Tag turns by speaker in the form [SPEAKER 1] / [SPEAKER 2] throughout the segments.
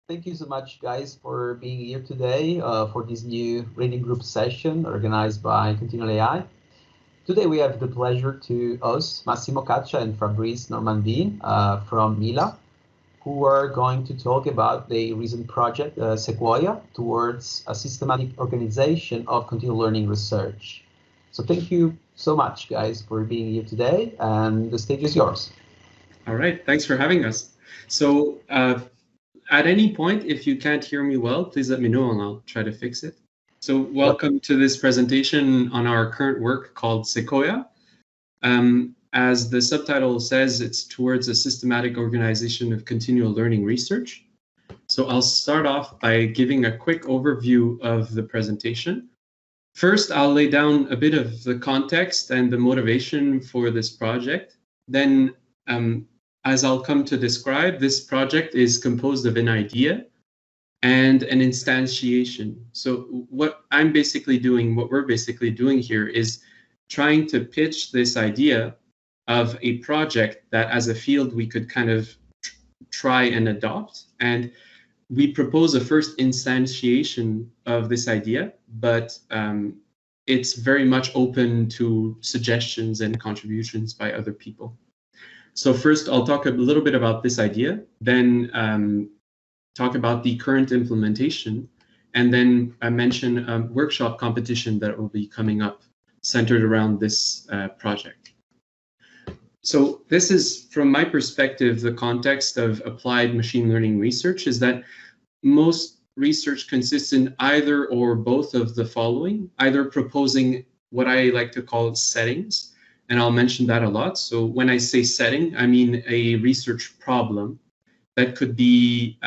[SPEAKER 1] Thank you so much, guys, for being here today for this new reading group session organized by ContinualAI. Today, we have the pleasure to host Massimo, Caccia, and Fabrice Normandin from MILA, who are going to talk about the recent project, Sequoia, towards a systematic organization of continual learning research. So thank you so much, guys, for being here today, and the stage is yours.
[SPEAKER 2] All right, thanks for having us. So at any point, if you can't hear me well, please let me know and I'll try to fix it. So welcome to this presentation on our current work called Sequoia. As the subtitle says, it's towards a systematic organization of continual learning research. So I'll start off by giving a quick overview of the presentation. First, I'll lay down a bit of the context and the motivation for this project. Then, as I'll come to describe, this project is composed of an idea and an instantiation. So what we're basically doing here is trying to pitch this idea of a project that as a field we could kind of try and adopt. And we propose a first instantiation of this idea, but it's very much open to suggestions and contributions by other people. So first, I'll talk a little bit about this idea, then talk about the current implementation, and then I mention a workshop competition that will be coming up centered around this project. So this is, from my perspective, the context of applied machine learning research is that most research consists in either or both of the following, either proposing what I like to call settings, and I'll mention that a lot. So when I say setting, I mean a research problem that could be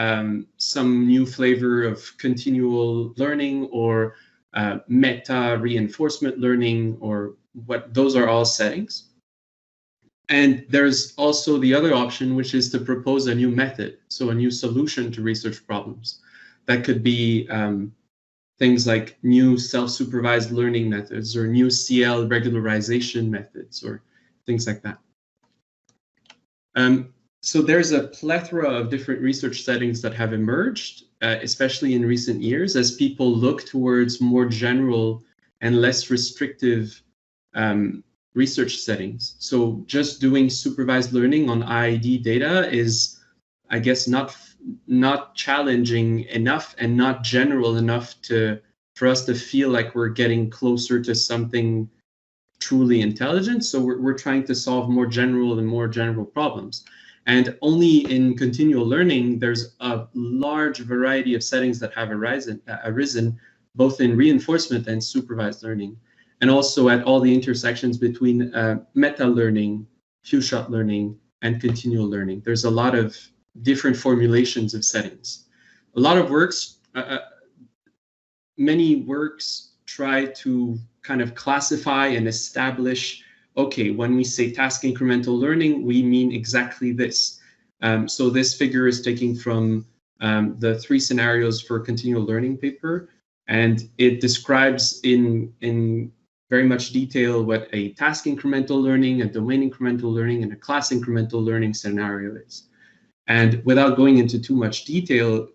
[SPEAKER 2] some new flavor of continual learning or meta reinforcement learning, or what, those are all settings. And there's also the other option, which is to propose a new method, so a new solution to research problems. That could be things like new self-supervised learning methods or new CL regularization methods or things like that. So there's a plethora of different research settings that have emerged, especially in recent years, as people look towards more general and less restrictive research settings. So just doing supervised learning on IID data is, I guess, not challenging enough and not general enough for us to feel like we're getting closer to something truly intelligent. So we're trying to solve more general problems. And only in continual learning, there's a large variety of settings that have arisen both in reinforcement and supervised learning, and also at all the intersections between meta-learning, few-shot learning, and continual learning. There's a lot of different formulations of settings. A lot of works, many works try to kind of classify and establish, okay, when we say task incremental learning, we mean exactly this. So this figure is taken from the 3 scenarios for continual learning paper, and it describes in very much detail what a task incremental learning, a domain incremental learning, and a class incremental learning scenario is. And without going into too much detail,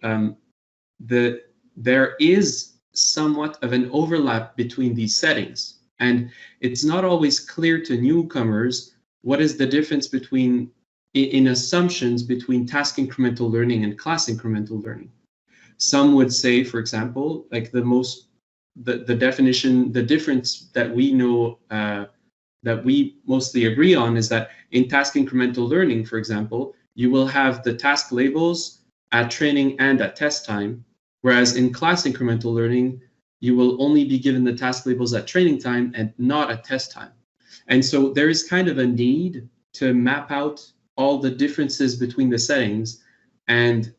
[SPEAKER 2] there is somewhat of an overlap between these settings. And it's not always clear to newcomers what is the difference between, in assumptions, between task incremental learning and class incremental learning. Some would say, for example, like the definition, the difference that we know, that we mostly agree on is that in task incremental learning, for example, you will have the task labels at training and at test time, whereas in class incremental learning, you will only be given the task labels at training time and not at test time. And so there is kind of a need to map out all the differences between the settings, and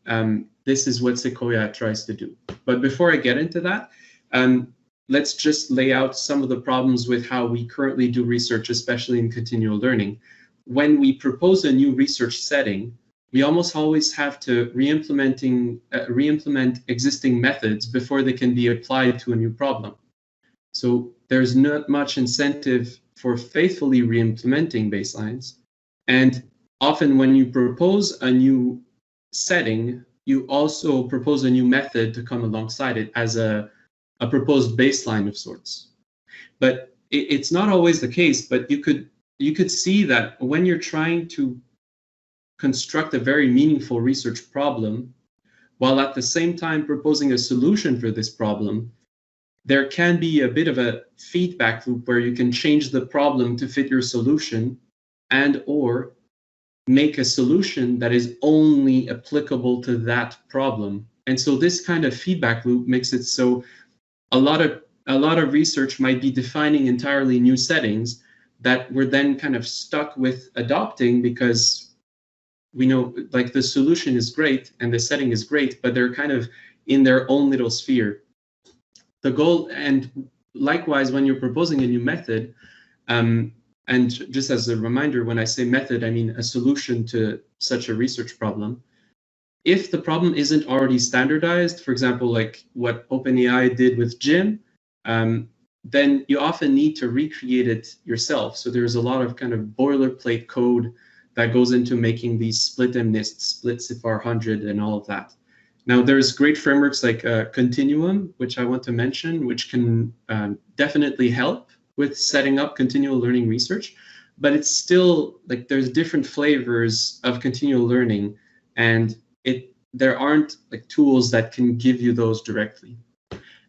[SPEAKER 2] this is what Sequoia tries to do. But before I get into that, let's just lay out some of the problems with how we currently do research, especially in continual learning. When we propose a new research setting, we almost always have to re-implement existing methods before they can be applied to a new problem. So there's not much incentive for faithfully re-implementing baselines. And often when you propose a new setting, you also propose a new method to come alongside it as a proposed baseline of sorts. But it's not always the case, but you could see that when you're trying to construct a very meaningful research problem, while at the same time proposing a solution for this problem, there can be a bit of a feedback loop where you can change the problem to fit your solution and or make a solution that is only applicable to that problem. And so this kind of feedback loop makes it so a lot of research might be defining entirely new settings that we're then kind of stuck with adopting because we know like the solution is great and the setting is great, but they're kind of in their own little sphere. The goal, and likewise, when you're proposing a new method, and just as a reminder, when I say method, I mean a solution to such a research problem. If the problem isn't already standardized, for example, like what OpenAI did with Jim, then you often need to recreate it yourself. So there's a lot of kind of boilerplate code that goes into making these split MNIST, split CVPR 100, and all of that. Now, there's great frameworks like Continuum, which I want to mention, which can definitely help with setting up continual learning research, but it's still like there's different flavors of continual learning, and there aren't like tools that can give you those directly.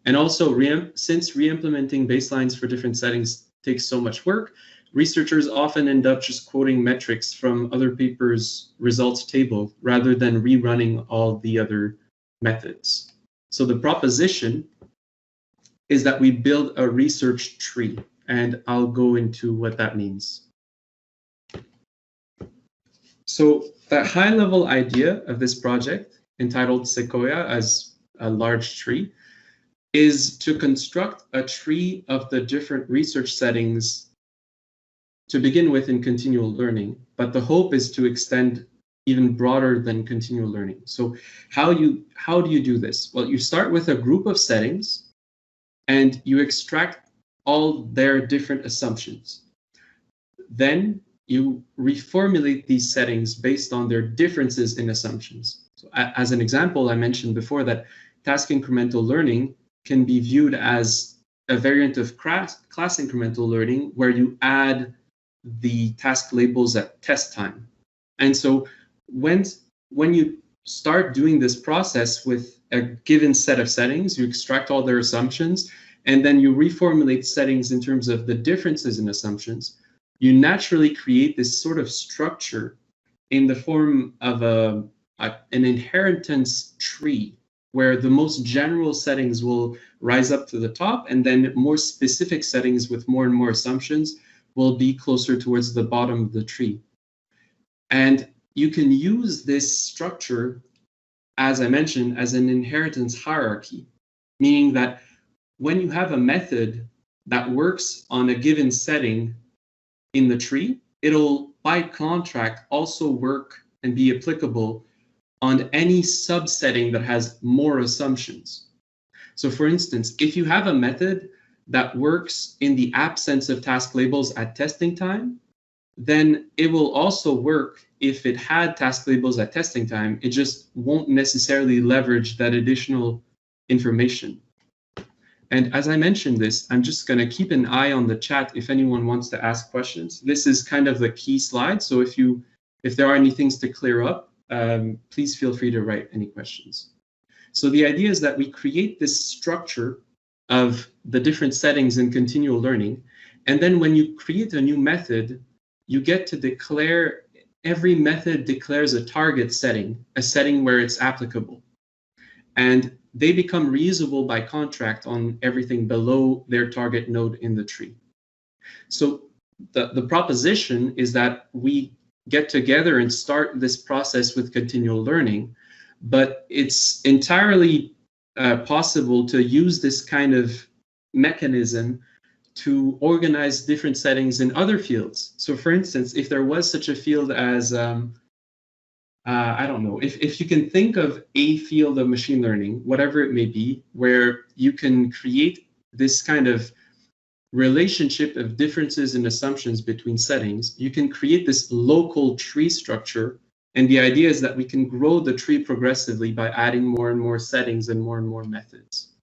[SPEAKER 2] And also, since re-implementing baselines for different settings takes so much work, researchers often end up just quoting metrics from other papers' results table rather than rerunning all the other methods. So the proposition is that we build a research tree, and I'll go into what that means. So the high-level idea of this project, entitled Sequoia as a large tree, is to construct a tree of the different research settings to begin with in continual learning, but the hope is to extend even broader than continual learning. So how do you do this? Well, you start with a group of settings and you extract all their different assumptions. Then you reformulate these settings based on their differences in assumptions. So as an example, I mentioned before that task incremental learning can be viewed as a variant of class incremental learning where you add the task labels at test time. And so when you start doing this process with a given set of settings, you extract all their assumptions, and then you reformulate settings in terms of the differences in assumptions, you naturally create this sort of structure in the form of an inheritance tree, where the most general settings will rise up to the top, and then more specific settings with more and more assumptions will be closer towards the bottom of the tree. And you can use this structure, as I mentioned, as an inheritance hierarchy, meaning that when you have a method that works on a given setting in the tree, it'll, by contract, also work and be applicable on any subsetting that has more assumptions. So for instance, if you have a method that works in the absence of task labels at testing time, then it will also work if it had task labels at testing time. It just won't necessarily leverage that additional information. And as I mentioned this, I'm just going to keep an eye on the chat if anyone wants to ask questions. This is kind of the key slide. So if there are any things to clear up, please feel free to write any questions. So the idea is that we create this structure of the different settings in continual learning. And then when you create a new method, you get to declare, every method declares a target setting, a setting where it's applicable. And they become reusable by contract on everything below their target node in the tree. So the proposition is that we get together and start this process with continual learning, but it's entirely possible to use this kind of mechanism to organize different settings in other fields. So for instance, if there was such a field as, I don't know, if you can think of a field of machine learning, whatever it may be, where you can create this kind of relationship of differences in assumptions between settings, you can create this local tree structure And the idea is that we can grow the tree progressively by adding more and more settings and more methods.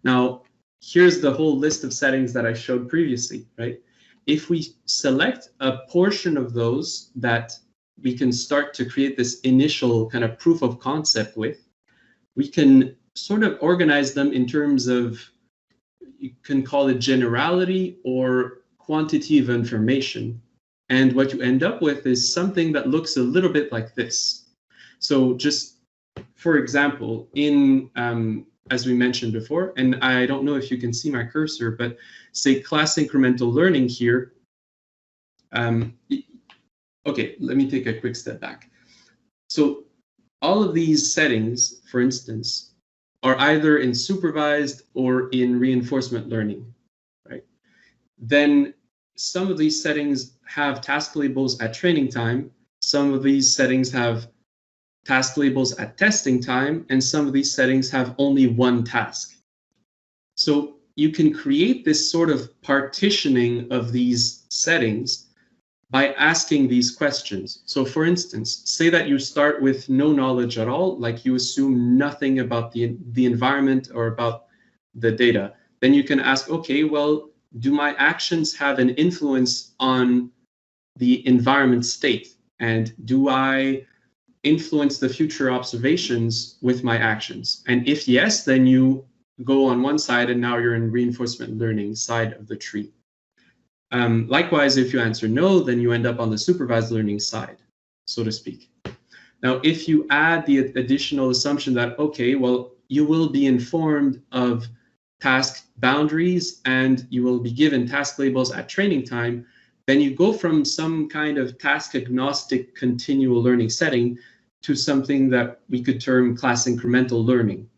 [SPEAKER 2] Now, here's the whole list of settings that I showed previously, right? If we select a portion of those that we can start to create this initial kind of proof of concept with, we can sort of organize them in terms of, you can call it generality or quantity of information. And what you end up with is something that looks a little bit like this. So just for example, in, as we mentioned before, and I don't know if you can see my cursor, but say class incremental learning here. Okay, let me take a quick step back. So all of these settings, for instance, are either in supervised or in reinforcement learning, right? Then some of these settings have task labels at training time. Some of these settings have task labels at testing time, and some of these settings have only one task. So you can create this sort of partitioning of these settings by asking these questions. So for instance, say that you start with no knowledge at all, like you assume nothing about the environment or about the data. Then you can ask, okay, well, do my actions have an influence on the environment state? And do I influence the future observations with my actions? And if yes, then you go on one side and now you're in reinforcement learning side of the tree. Likewise, if you answer no, then you end up on the supervised learning side, so to speak. Now, if you add the additional assumption that, okay, well, you will be informed of task boundaries and you will be given task labels at training time, then you go from some kind of task agnostic continual learning setting to something that we could term class incremental learning.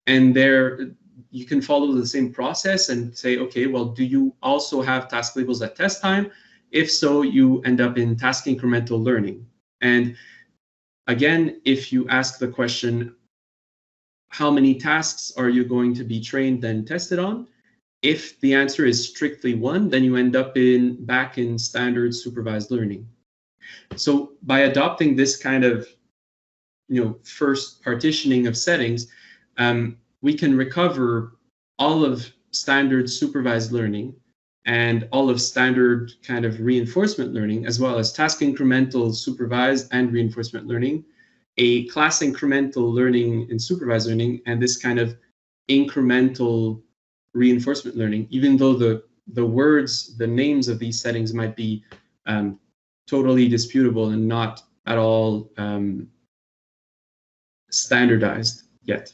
[SPEAKER 2] And there you can follow the same process and say, okay, well, do you also have task labels at test time? If so, you end up in task incremental learning. And again, if you ask the question, how many tasks are you going to be trained and tested on? If the answer is strictly one, then you end up back in standard supervised learning. So by adopting this kind of, first partitioning of settings, we can recover all of standard supervised learning and all of standard kind of reinforcement learning, as well as task incremental supervised and reinforcement learning, a class incremental learning and supervised learning, and this kind of incremental reinforcement learning, even though the words, the names of these settings might be totally disputable and not at all standardized yet.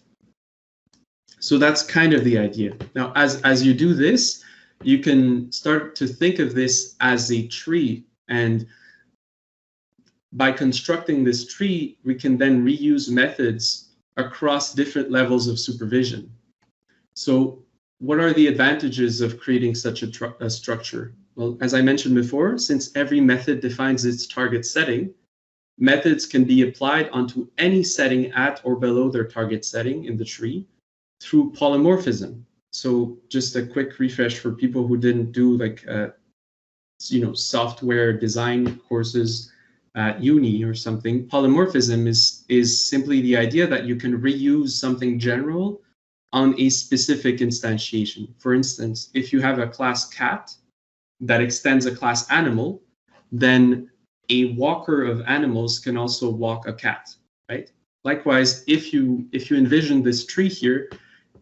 [SPEAKER 2] So that's kind of the idea. Now, as you do this, you can start to think of this as a tree. And by constructing this tree, we can then reuse methods across different levels of supervision. So what are the advantages of creating such a structure? Well, as I mentioned before, since every method defines its target setting, methods can be applied onto any setting at or below their target setting in the tree through polymorphism. So just a quick refresh for people who didn't do like software design courses at uni or something. Polymorphism is simply the idea that you can reuse something general on a specific instantiation. For instance, if you have a class cat that extends a class animal, then a walker of animals can also walk a cat, right? Likewise, if you envision this tree here,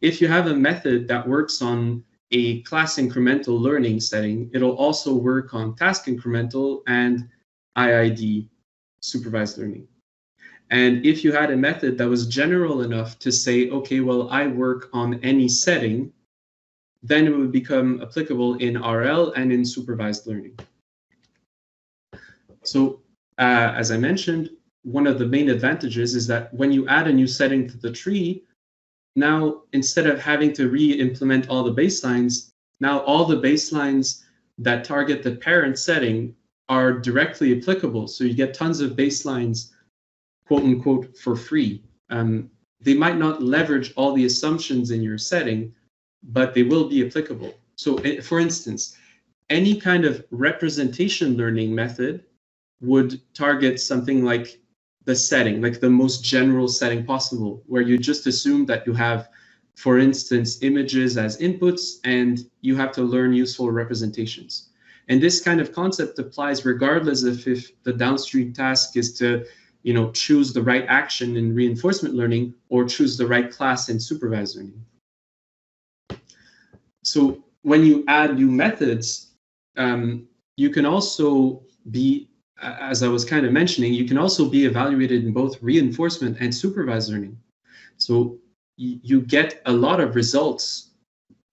[SPEAKER 2] if you have a method that works on a class incremental learning setting, it'll also work on task incremental and IID supervised learning. And if you had a method that was general enough to say, okay, well, I work on any setting, then it would become applicable in RL and in supervised learning. So as I mentioned, one of the main advantages is that when you add a new setting to the tree, now instead of having to re-implement all the baselines, now all the baselines that target the parent setting are directly applicable. So you get tons of baselines, quote unquote, for free. They might not leverage all the assumptions in your setting, but they will be applicable. So for instance, any kind of representation learning method would target something like the setting, like the most general setting possible, where you just assume that you have, for instance, images as inputs, and you have to learn useful representations. And this kind of concept applies regardless of if the downstream task is to, choose the right action in reinforcement learning or choose the right class in supervised learning. So when you add new methods, you can also be, as I was kind of mentioning, you can also be evaluated in both reinforcement and supervised learning. So you get a lot of results,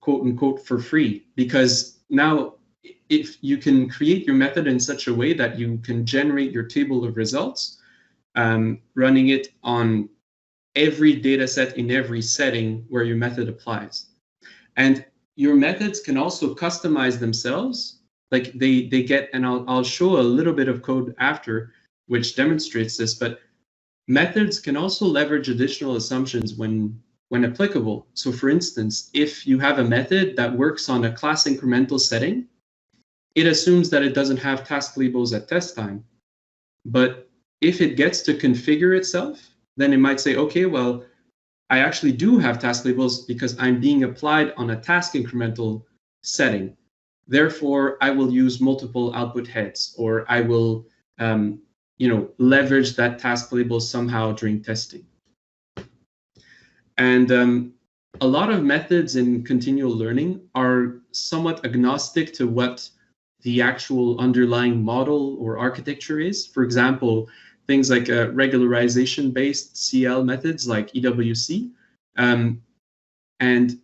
[SPEAKER 2] quote unquote, for free, because now if you can create your method in such a way that you can generate your table of results, running it on every data set in every setting where your method applies. And your methods can also customize themselves. Like they get, and I'll show a little bit of code after which demonstrates this, but methods can also leverage additional assumptions when applicable. So for instance, if you have a method that works on a class incremental setting, it assumes that it doesn't have task labels at test time. But if it gets to configure itself, then it might say, okay, well, I actually do have task labels because I'm being applied on a task incremental setting. Therefore, I will use multiple output heads, or I will, leverage that task label somehow during testing. And a lot of methods in continual learning are somewhat agnostic to what the actual underlying model or architecture is. For example, things like regularization-based CL methods like EWC, and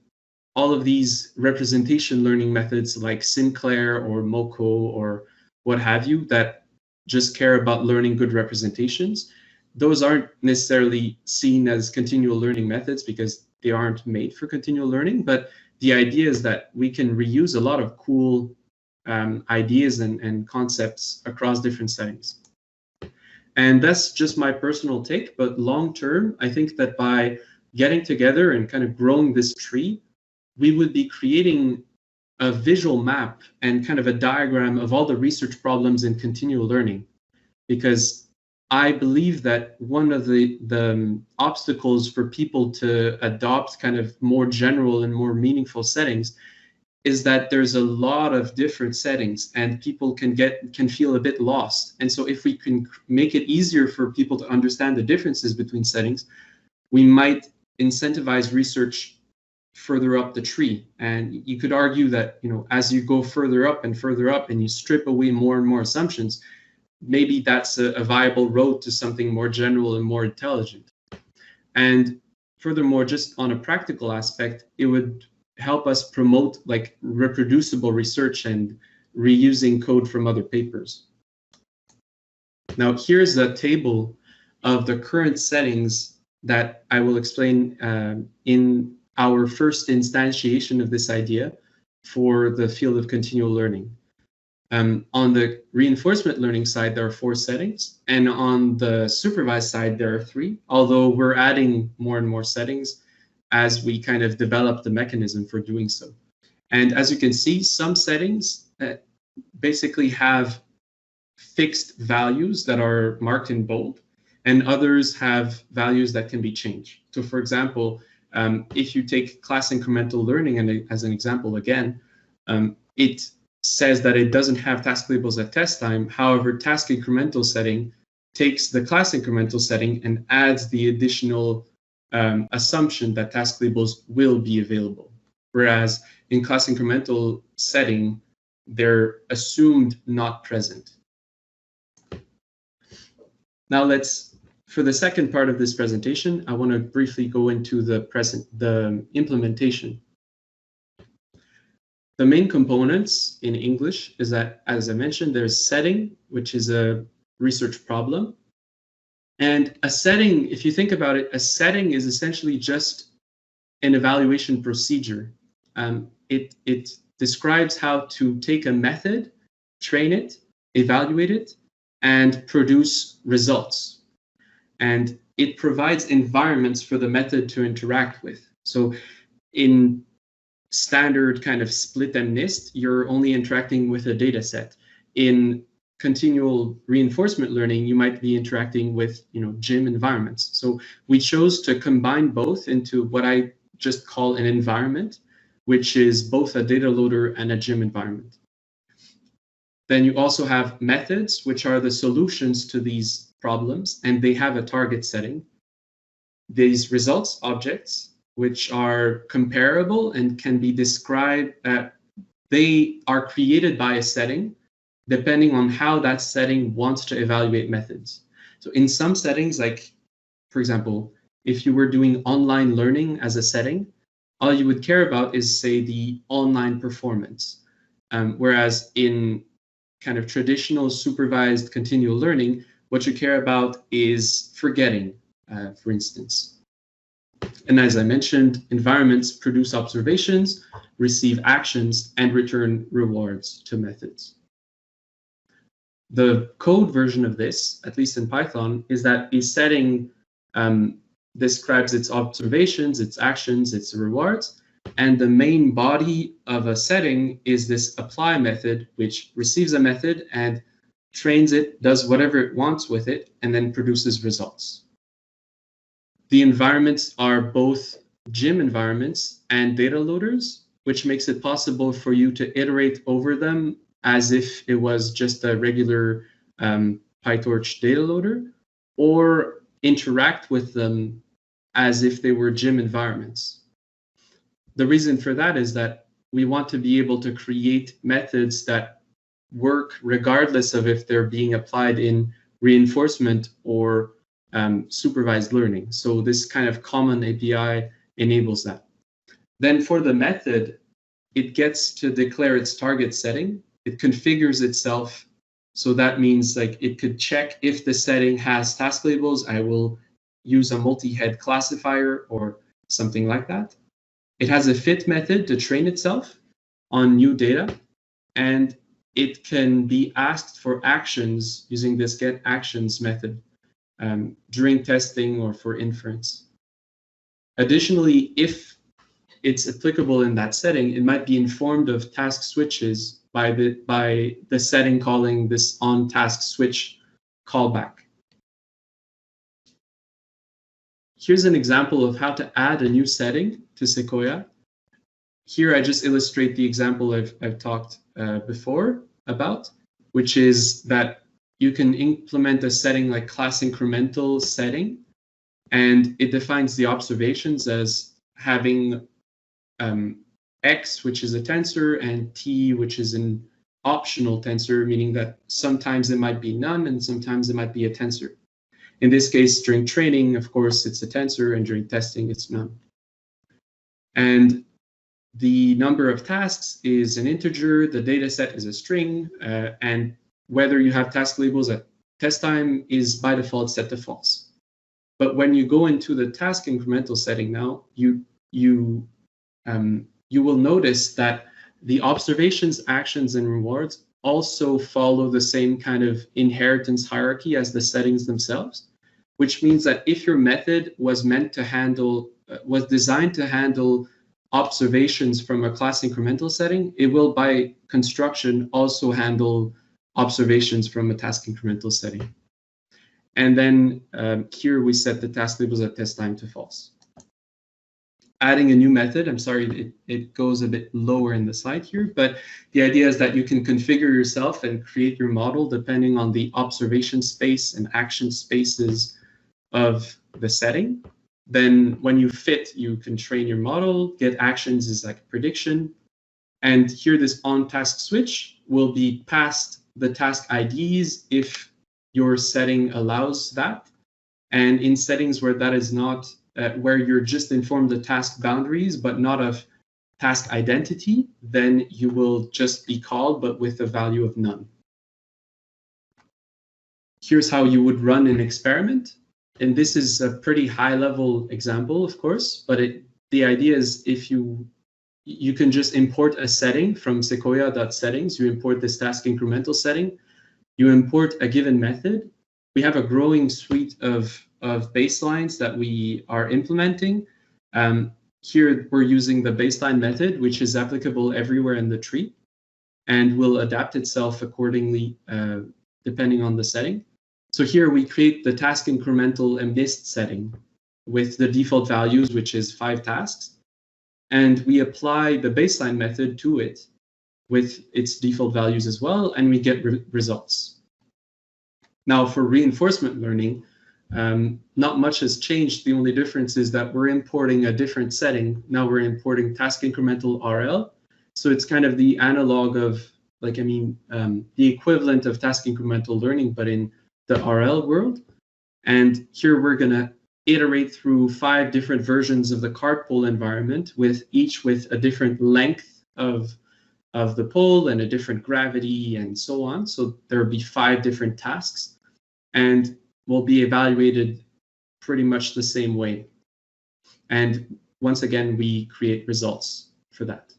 [SPEAKER 2] all of these representation learning methods like Sinclair or MoCo or what have you that just care about learning good representations. Those aren't necessarily seen as continual learning methods because they aren't made for continual learning, but the idea is that we can reuse a lot of cool ideas and concepts across different settings. And that's just my personal take, but long term, I think that by getting together and kind of growing this tree, we would be creating a visual map and kind of a diagram of all the research problems in continual learning. Because I believe that one of the obstacles for people to adopt kind of more general and more meaningful settings is that there's a lot of different settings and people can feel a bit lost. And so if we can make it easier for people to understand the differences between settings, we might incentivize research further up the tree. And you could argue that, as you go further up and you strip away more and more assumptions, maybe that's a viable road to something more general and more intelligent. And furthermore, just on a practical aspect, it would help us promote like reproducible research and reusing code from other papers. Now, here's a table of the current settings that I will explain in our first instantiation of this idea for the field of continual learning. On the reinforcement learning side, there are 4 settings, and on the supervised side, there are 3, although we're adding more and more settings as we kind of develop the mechanism for doing so. And as you can see, some settings basically have fixed values that are marked in bold, and others have values that can be changed. So for example, if you take class incremental learning and as an example again, it says that it doesn't have task labels at test time. However, task incremental setting takes the class incremental setting and adds the additional assumption that task labels will be available. Whereas in class incremental setting, they're assumed not present. Now for the second part of this presentation, I want to briefly go into the implementation. The main components in English is that, as I mentioned, there's setting, which is a research problem. And a setting, if you think about it, a setting is essentially just an evaluation procedure. It describes how to take a method, train it, evaluate it, and produce results. And it provides environments for the method to interact with. So in standard kind of split and nist, you're only interacting with a data set. In continual reinforcement learning, you might be interacting with, gym environments. So we chose to combine both into what I just call an environment, which is both a data loader and a gym environment. Then you also have methods, which are the solutions to these problems, and they have a target setting. These results objects, which are comparable and can be described, they are created by a setting, depending on how that setting wants to evaluate methods. So in some settings, like, for example, if you were doing online learning as a setting, all you would care about is, say, the online performance. Whereas in kind of traditional supervised continual learning, what you care about is forgetting, for instance. And as I mentioned, environments produce observations, receive actions, and return rewards to methods. The code version of this, at least in Python, is that a setting describes its observations, its actions, its rewards, and the main body of a setting is this apply method, which receives a method and trains it, does whatever it wants with it, and then produces results. The environments are both gym environments and data loaders, which makes it possible for you to iterate over them as if it was just a regular PyTorch data loader, or interact with them as if they were gym environments. The reason for that is that we want to be able to create methods that work regardless of if they're being applied in reinforcement or supervised learning. So this kind of common API enables that. Then for the method, it gets to declare its target setting. It configures itself. So that means like it could check if the setting has task labels. I will use a multi-head classifier or something like that. It has a fit method to train itself on new data, and it can be asked for actions using this get actions method during testing or for inference. Additionally, if it's applicable in that setting, it might be informed of task switches by the setting calling this on task switch callback. Here's an example of how to add a new setting to Sequoia. Here I just illustrate the example I've talked before about, which is that you can implement a setting like class incremental setting, and it defines the observations as having x, which is a tensor, and t, which is an optional tensor, meaning that sometimes it might be none and sometimes it might be a tensor. In this case, during training, of course, it's a tensor, and during testing, it's none. And the number of tasks is an integer, the data set is a string, and whether you have task labels at test time is by default set to false. But when you go into the task incremental setting now, you will notice that the observations, actions, and rewards also follow the same kind of inheritance hierarchy as the settings themselves, which means that if your method was meant to handle, was designed to handle observations from a class incremental setting, it will by construction also handle observations from a task incremental setting. And then here we set the task labels at test time to false. Adding a new method, I'm sorry, it goes a bit lower in the slide here, but the idea is that you can configure yourself and create your model depending on the observation space and action spaces of the setting. Then when you fit, you can train your model. Get actions is like prediction. And here this on task switch will be passed the task IDs if your setting allows that. And in settings where that is not, where you're just informed the task boundaries, but not of task identity, then you will just be called, but with a value of none. Here's how you would run an experiment. And this is a pretty high level example, of course, but the idea is if you can just import a setting from sequoia.settings, you import this task incremental setting, you import a given method. We have a growing suite of baselines that we are implementing. Here we're using the baseline method, which is applicable everywhere in the tree and will adapt itself accordingly depending on the setting. So here we create the task incremental and missed setting with the default values, which is 5 tasks. And we apply the baseline method to it with its default values as well, and we get results. Now for reinforcement learning, not much has changed. The only difference is that we're importing a different setting. Now we're importing task incremental RL. So it's kind of the analog of, like, the equivalent of task incremental learning, but in the RL world. And here we're going to iterate through 5 different versions of the cart pole environment, with each with a different length of the pole and a different gravity and so on. So there'll be 5 different tasks, and will be evaluated pretty much the same way. And once again, we create results for that.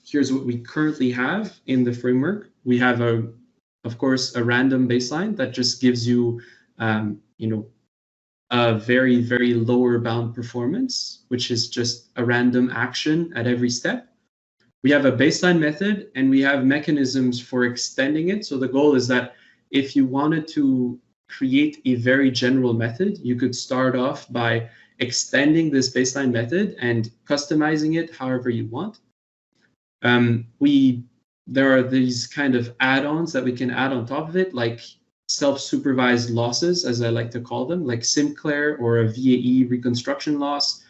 [SPEAKER 2] Here's what we currently have in the framework. We have, of course, a random baseline that just gives you, a very, very lower bound performance, which is just a random action at every step. We have a baseline method, and we have mechanisms for extending it. So the goal is that if you wanted to create a very general method, you could start off by extending this baseline method and customizing it however you want. There are these kind of add-ons that we can add on top of it, like self-supervised losses, as I like to call them, like Sinclair or a VAE reconstruction loss.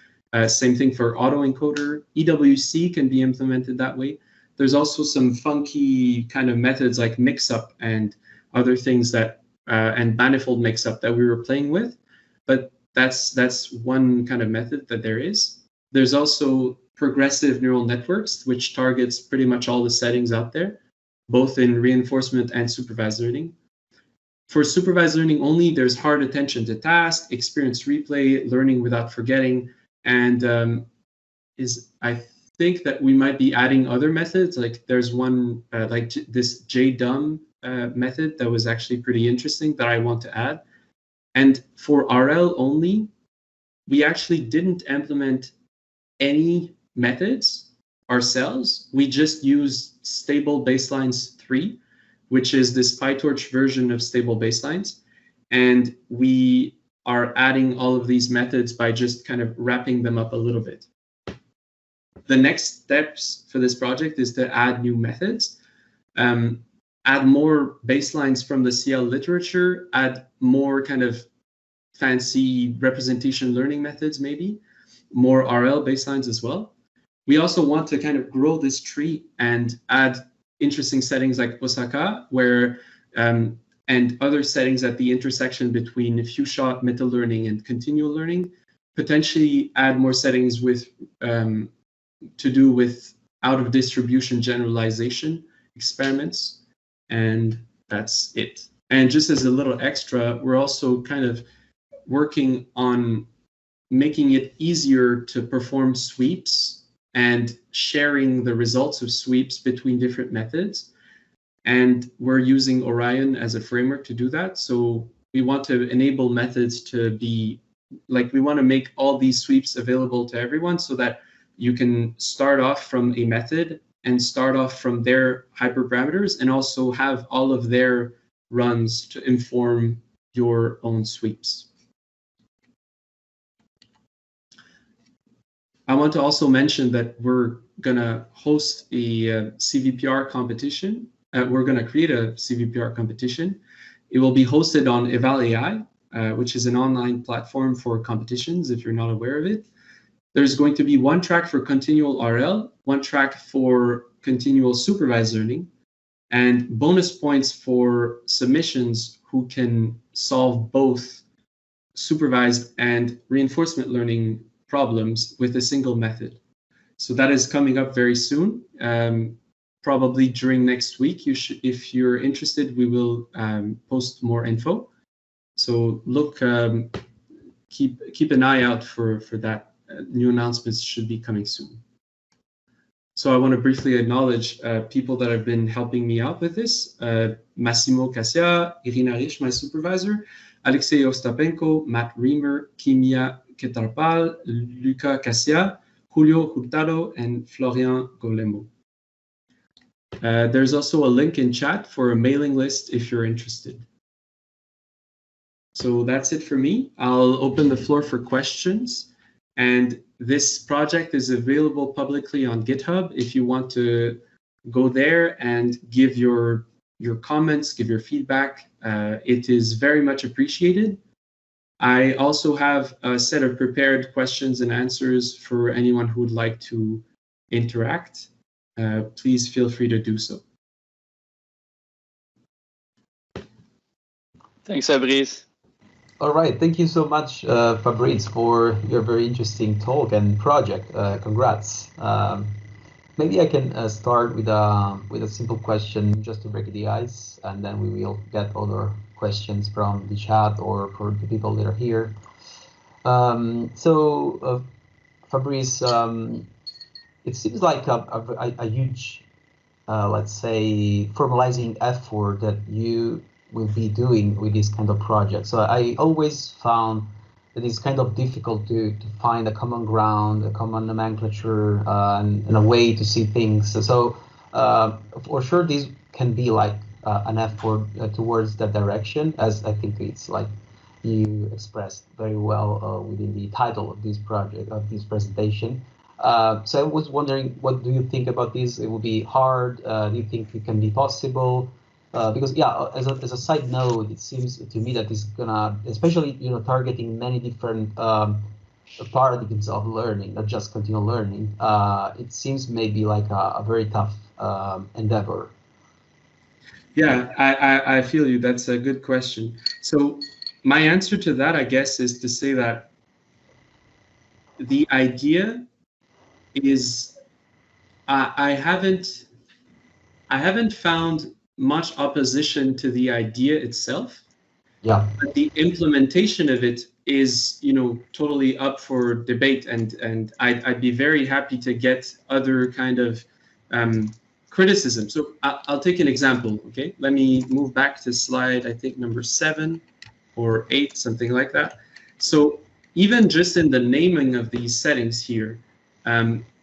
[SPEAKER 2] Same thing for autoencoder. EWC can be implemented that way. There's also some funky kind of methods like mix-up and other things that, and manifold mix-up that we were playing with. But that's one kind of method that there is. There's also progressive neural networks, which targets pretty much all the settings out there, both in reinforcement and supervised learning. For supervised learning only, there's hard attention to task, experience replay, learning without forgetting, and I think that we might be adding other methods. Like there's one like this JDUM method that was actually pretty interesting that I want to add. And for RL only, we actually didn't implement any methods ourselves. We just used Stable Baselines 3, which is this PyTorch version of Stable Baselines. And we are adding all of these methods by just kind of wrapping them up a little bit. The next steps for this project is to add new methods, add more baselines from the CL literature, add more kind of fancy representation learning methods, maybe more RL baselines as well. We also want to kind of grow this tree and add interesting settings like Osaka, where and other settings at the intersection between few-shot meta-learning and continual learning. Potentially add more settings with to do with out-of-distribution generalization experiments, and that's it. And just as a little extra, we're also kind of working on making it easier to perform sweeps and sharing the results of sweeps between different methods. And we're using Orion as a framework to do that. So we want to enable methods to be, like, we want to make all these sweeps available to everyone so that you can start off from a method and start off from their hyperparameters and also have all of their runs to inform your own sweeps. I want to also mention that we're going to host a CVPR competition. We're going to create a CVPR competition. It will be hosted on EvalAI, which is an online platform for competitions, if you're not aware of it. There's going to be one track for Continual RL, one track for Continual Supervised Learning, and bonus points for submissions who can solve both supervised and reinforcement learning problems with a single method. So that is coming up very soon. Probably during next week. If you're interested, we will post more info. So look, keep an eye out for that. New announcements should be coming soon. So I want to briefly acknowledge people that have been helping me out with this. Massimo Caccia, Irina Rich, my supervisor, Alexei Ostapenko, Matt Reamer, Kimia Ketarpal, Luca Caccia, Julio Hurtado, and Florian Golemo. There's also a link in chat for a mailing list if you're interested. So that's it for me. I'll open the floor for questions. And this project is available publicly on GitHub if you want to go there and give your comments, give your feedback. It is very much appreciated. I also have a set of prepared questions and answers for anyone who would like to interact. Please feel free to do so.
[SPEAKER 3] Thanks, Fabrice.
[SPEAKER 1] All right, thank you so much, Fabrice, for your very interesting talk and project. Congrats. Maybe I can start with a simple question just to break the ice, and then we will get other questions from the chat or for the people that are here. Fabrice, it seems like a huge, let's say, formalizing effort that you will be doing with this kind of project. So I always found that it's kind of difficult to find a common ground, a common nomenclature, and a way to see things. So for sure, this can be like an effort towards that direction, as I think it's like you expressed very well within the title of this project, of this presentation. So I was wondering, what do you think about this? It will be hard? Do you think it can be possible? Because yeah, as a side note, it seems to me that it's gonna, especially targeting many different paradigms of learning, not just continual learning. It seems maybe like a very tough endeavor.
[SPEAKER 2] Yeah, I feel you. That's a good question. So my answer to that, I guess, is to say that the idea is I haven't found much opposition to the idea itself.
[SPEAKER 1] Yeah.
[SPEAKER 2] But the implementation of it is, totally up for debate, and I'd be very happy to get other kind of criticism. So I'll take an example. Okay, let me move back to slide, I think number 7 or 8, something like that. So even just in the naming of these settings here,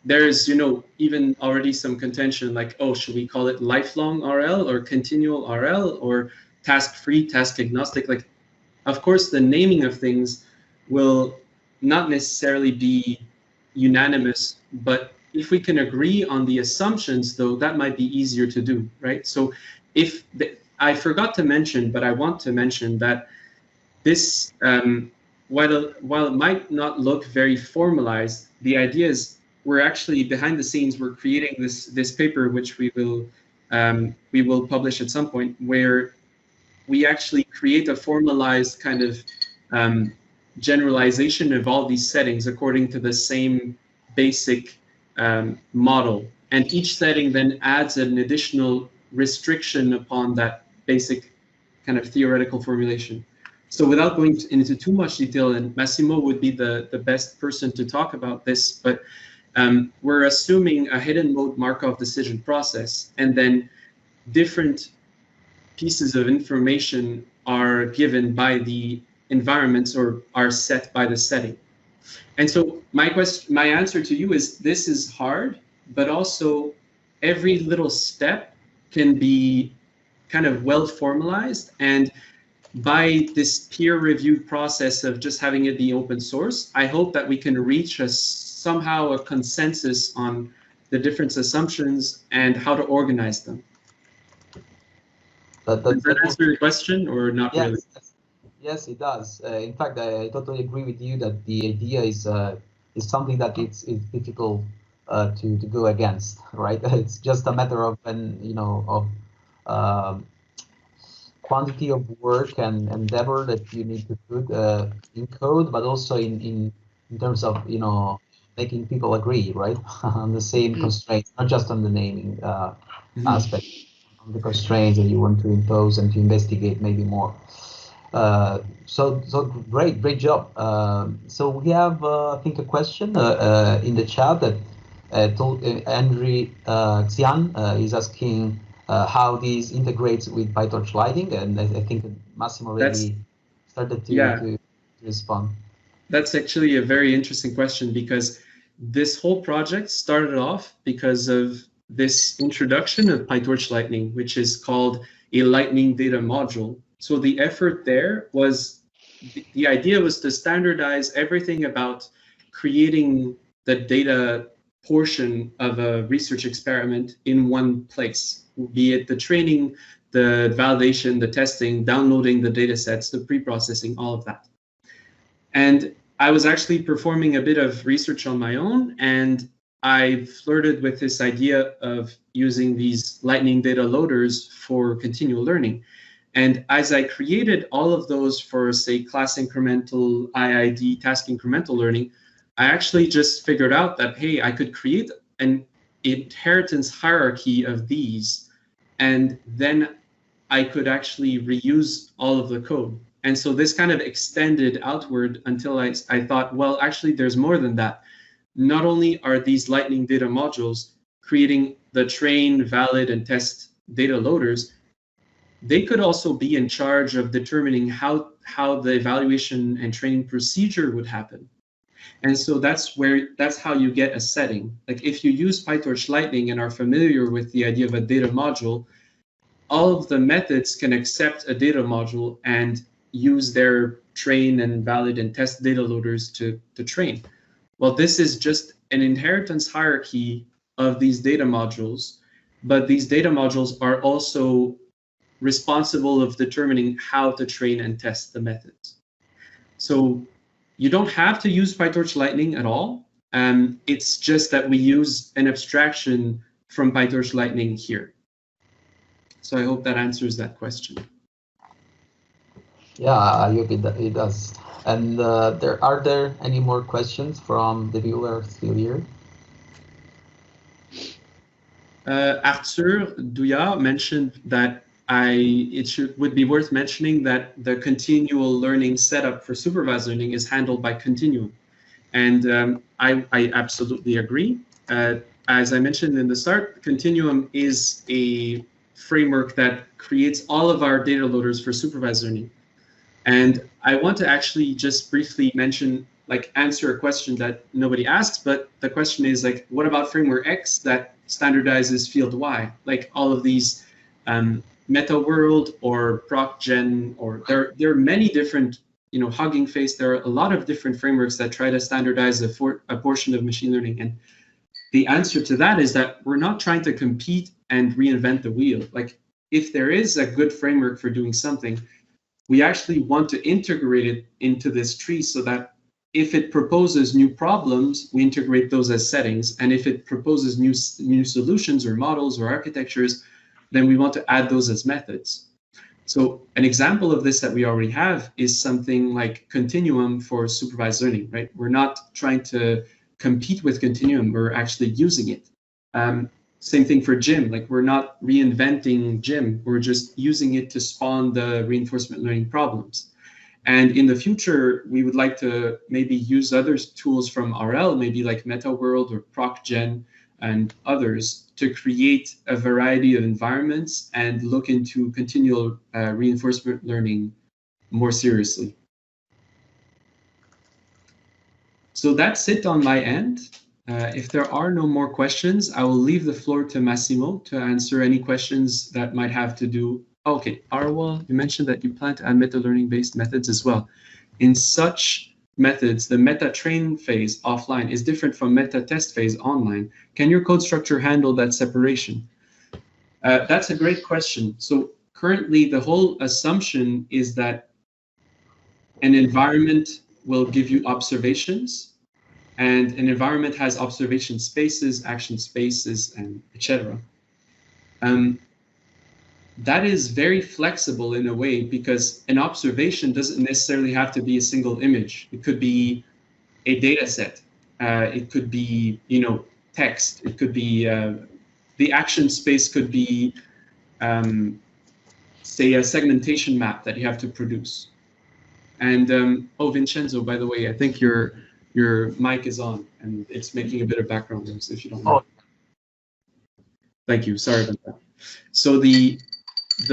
[SPEAKER 2] there's, even already some contention like, oh, should we call it lifelong RL or continual RL or task-free, task-agnostic? Like, of course, the naming of things will not necessarily be unanimous, but if we can agree on the assumptions, though, that might be easier to do, right? So I forgot to mention, but I want to mention that this, while it might not look very formalized, the idea is we're actually behind the scenes, we're creating this paper, which we will publish at some point, where we actually create a formalized kind of generalization of all these settings according to the same basic model. And each setting then adds an additional restriction upon that basic kind of theoretical formulation. So without going into too much detail, and Massimo would be the best person to talk about this, but we're assuming a hidden mode Markov decision process, and then different pieces of information are given by the environments or are set by the setting. And so my answer to you is, this is hard, but also every little step can be kind of well formalized, and by this peer-reviewed process of just having it be open source, I hope that we can reach somehow a consensus on the different assumptions and how to organize them. Does that answer your question or not?
[SPEAKER 1] Yes,
[SPEAKER 2] really?
[SPEAKER 1] Yes, it does. In fact, I totally agree with you that the idea is something that it's difficult to go against, right? It's just a matter of quantity of work and endeavor that you need to put in code, but also in terms of making people agree, right, on the same constraints, not just on the naming aspect, on the constraints that you want to impose and to investigate maybe more. So great job. So we have I think a question in the chat that Andrew Xian is asking how this integrates with PyTorch Lightning, and I think Massimo already started to respond.
[SPEAKER 2] That's actually a very interesting question, because this whole project started off because of this introduction of PyTorch Lightning, which is called a Lightning data module. So the effort there was, the idea was to standardize everything about creating the data portion of a research experiment in one place, be it the training, the validation, the testing, downloading the data sets, the pre-processing, all of that. And I was actually performing a bit of research on my own, and I flirted with this idea of using these Lightning data loaders for continual learning. And as I created all of those for, say, class incremental, IID, task incremental learning, I actually just figured out that, hey, I could create an inheritance hierarchy of these, and then I could actually reuse all of the code. And so this kind of extended outward until I thought, well, actually, there's more than that. Not only are these Lightning data modules creating the train, valid, and test data loaders, they could also be in charge of determining how the evaluation and training procedure would happen. And so that's how you get a setting. Like if you use PyTorch Lightning and are familiar with the idea of a data module, all of the methods can accept a data module and use their train and valid and test data loaders to train. Well, this is just an inheritance hierarchy of these data modules, but these data modules are also responsible of determining how to train and test the methods. So you don't have to use PyTorch Lightning at all. It's just that we use an abstraction from PyTorch Lightning here. So I hope that answers that question.
[SPEAKER 1] Yeah, I hope it does. And are there any more questions from the viewers still here?
[SPEAKER 2] Arthur Douya mentioned that would be worth mentioning that the continual learning setup for supervised learning is handled by Continuum. And I absolutely agree. As I mentioned in the start, Continuum is a framework that creates all of our data loaders for supervised learning. And I want to actually just briefly mention, answer a question that nobody asks, but the question is what about framework X that standardizes field Y? Like all of these Meta World or ProcGen, or there are many different, Hugging Face. There are a lot of different frameworks that try to standardize a portion of machine learning. And the answer to that is that we're not trying to compete and reinvent the wheel. Like if there is a good framework for doing something, we actually want to integrate it into this tree so that if it proposes new problems, we integrate those as settings. And if it proposes new solutions or models or architectures, then we want to add those as methods. So an example of this that we already have is something like Continuum for supervised learning, right? We're not trying to compete with Continuum, we're actually using it. Same thing for GYM, we're not reinventing GYM, we're just using it to spawn the reinforcement learning problems. And in the future, we would like to maybe use other tools from RL, maybe like MetaWorld or ProcGen and others, to create a variety of environments and look into continual reinforcement learning more seriously. So that's it on my end. If there are no more questions, I will leave the floor to Massimo to answer any questions that might have to do. Okay, Arwal, you mentioned that you plan to add meta-learning-based methods as well. In such methods, the meta-train phase offline is different from meta-test phase online. Can your code structure handle that separation? That's a great question. So currently, the whole assumption is that an environment will give you observations, and an environment has observation spaces, action spaces, and etc. That is very flexible in a way, because an observation doesn't necessarily have to be a single image. It could be a data set. It could be, text. It could be, the action space could be, say, a segmentation map that you have to produce. And, oh, Vincenzo, by the way, I think your mic is on and it's making a bit of background noise, if you don't mind. Thank you, sorry about that. So the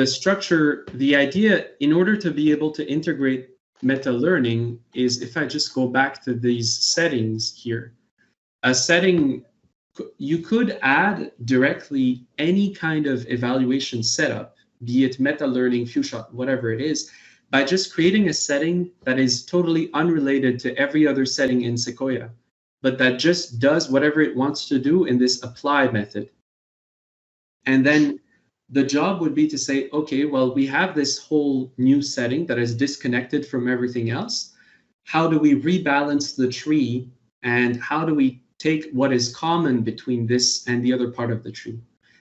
[SPEAKER 2] structure, the idea, in order to be able to integrate meta learning is, if I just go back to these settings here, a setting you could add directly any kind of evaluation setup, be it meta learning, few shot, whatever it is, by just creating a setting that is totally unrelated to every other setting in Sequoia, but that just does whatever it wants to do in this apply method. And then the job would be to say, okay, well, we have this whole new setting that is disconnected from everything else. How do we rebalance the tree, and how do we take what is common between this and the other part of the tree?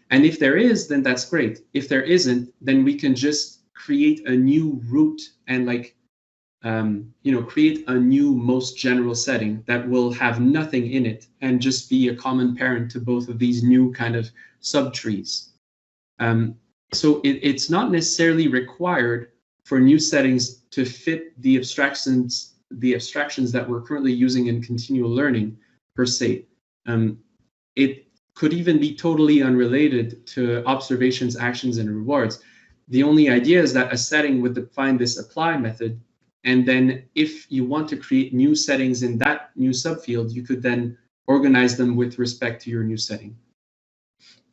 [SPEAKER 2] And if there is, then that's great. If there isn't, then we can just create a new root and create a new most general setting that will have nothing in it and just be a common parent to both of these new kind of subtrees. So it's not necessarily required for new settings to fit the abstractions that we're currently using in continual learning per se. It could even be totally unrelated to observations, actions, and rewards. The only idea is that a setting would define this apply method, and then if you want to create new settings in that new subfield, you could then organize them with respect to your new setting.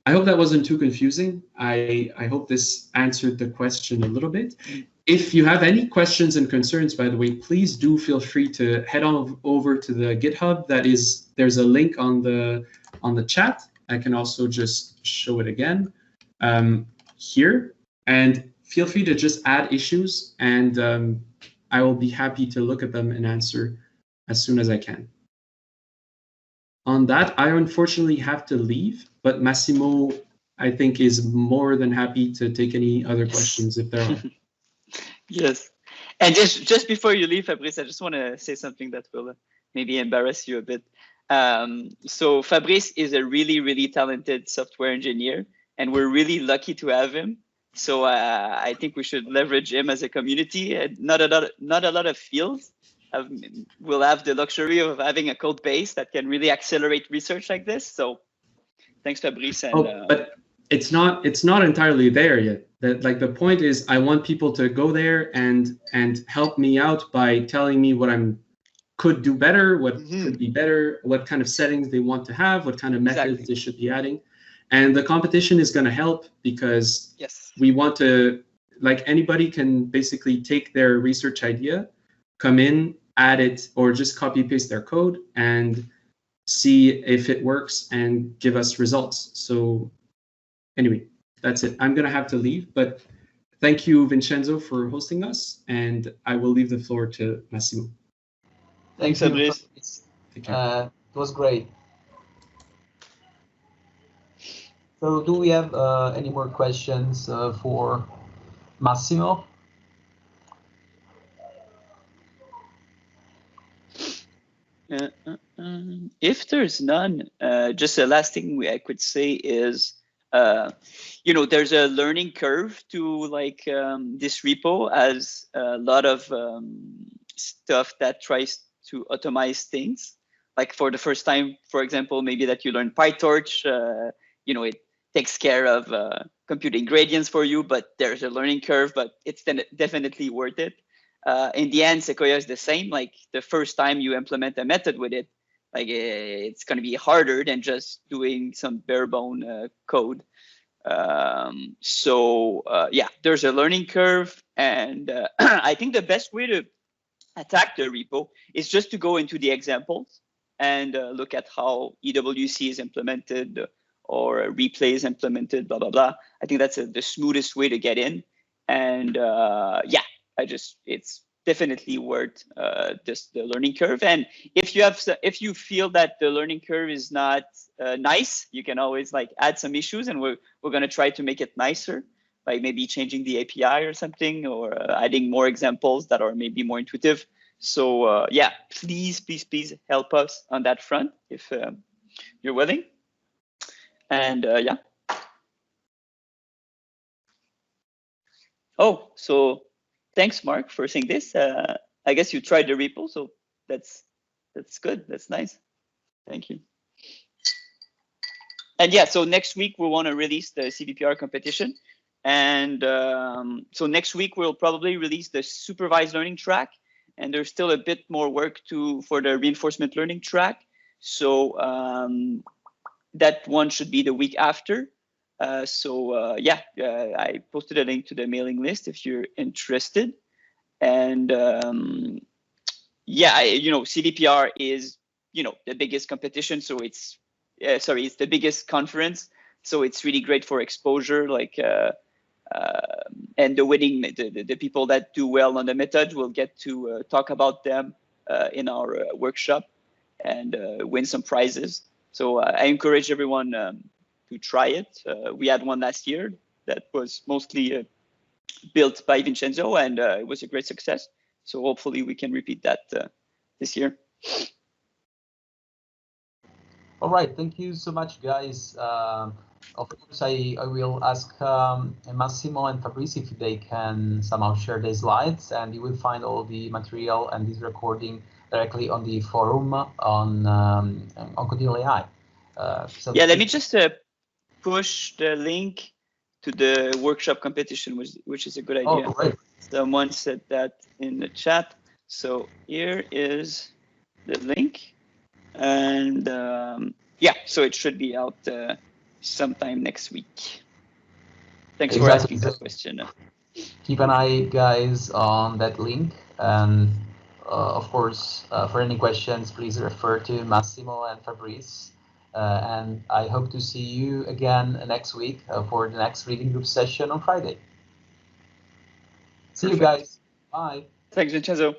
[SPEAKER 2] I hope that wasn't too confusing. I hope this answered the question a little bit. If you have any questions and concerns, by the way, please do feel free to head on over to the GitHub. There's a link on the chat. I can also just show it again here. And feel free to just add issues, and I will be happy to look at them and answer as soon as I can. On that, I unfortunately have to leave, but Massimo, I think, is more than happy to take any other questions if there are.
[SPEAKER 3] Yes. And just before you leave, Fabrice, I just want to say something that will maybe embarrass you a bit. So Fabrice is a really, really talented software engineer, and we're really lucky to have him. So I think we should leverage him as a community. Not a lot of fields will have the luxury of having a code base that can really accelerate research like this. So thanks, Fabrice. And,
[SPEAKER 2] but it's not entirely there yet. The point is, I want people to go there and help me out by telling me what could do better, what could be better, what kind of settings they want to have, what kind of methods they should be adding. And the competition is going to help, because we want to, anybody can basically take their research idea, come in, add it, or just copy paste their code and see if it works and give us results. So anyway, that's it. I'm going to have to leave, but thank you, Vincenzo, for hosting us, and I will leave the floor to Massimo.
[SPEAKER 1] Thanks, Fabrice. It was great. So do we have any more questions for Massimo?
[SPEAKER 3] If there's none, just the last thing I could say is, there's a learning curve to this repo, as a lot of stuff that tries to automate things. Like for the first time, for example, maybe that you learn PyTorch, it takes care of computing gradients for you, but there's a learning curve, but it's definitely worth it. In the end, Sequoia is the same. Like the first time you implement a method with it, it's going to be harder than just doing some bare bone code. Yeah, there's a learning curve, and I think the best way to attack the repo is just to go into the examples and look at how EWC is implemented or replay is implemented, blah, blah, blah. I think that's the smoothest way to get in. And yeah, it's definitely worth just the learning curve. And if you feel that the learning curve is not nice, you can always add some issues, and we're going to try to make it nicer, like maybe changing the API or something, or adding more examples that are maybe more intuitive. So yeah, please help us on that front if you're willing. And yeah. Oh, so thanks, Mark, for saying this. I guess you tried the repo, so that's good. That's nice. Thank you. And yeah, so next week we want to release the CVPR competition. And so next week we'll probably release the supervised learning track. And there's still a bit more work for the reinforcement learning track. So that one should be the week after. Yeah, I posted a link to the mailing list if you're interested. And yeah, CVPR is, the biggest competition. So it's, it's the biggest conference. So it's really great for exposure, and the people that do well on the method will get to talk about them in our workshop and win some prizes. So I encourage everyone to try it. We had one last year that was mostly built by Vincenzo, and it was a great success. So hopefully we can repeat that this year.
[SPEAKER 1] All right, thank you so much, guys. Of course, I will ask Massimo and Fabrice if they can somehow share their slides, and you will find all the material and this recording directly on the forum on ContinualAI.
[SPEAKER 3] Yeah, let me just push the link to the workshop competition, which is a good idea.
[SPEAKER 1] Oh, great.
[SPEAKER 3] Someone said that in the chat. So here is the link. And yeah, so it should be out sometime next week. Thanks for asking that question.
[SPEAKER 1] Keep an eye, guys, on that link. And of course, for any questions, please refer to Massimo and Fabrice. And I hope to see you again next week for the next reading group session on Friday. See you guys. Bye.
[SPEAKER 3] Thanks, Vincenzo.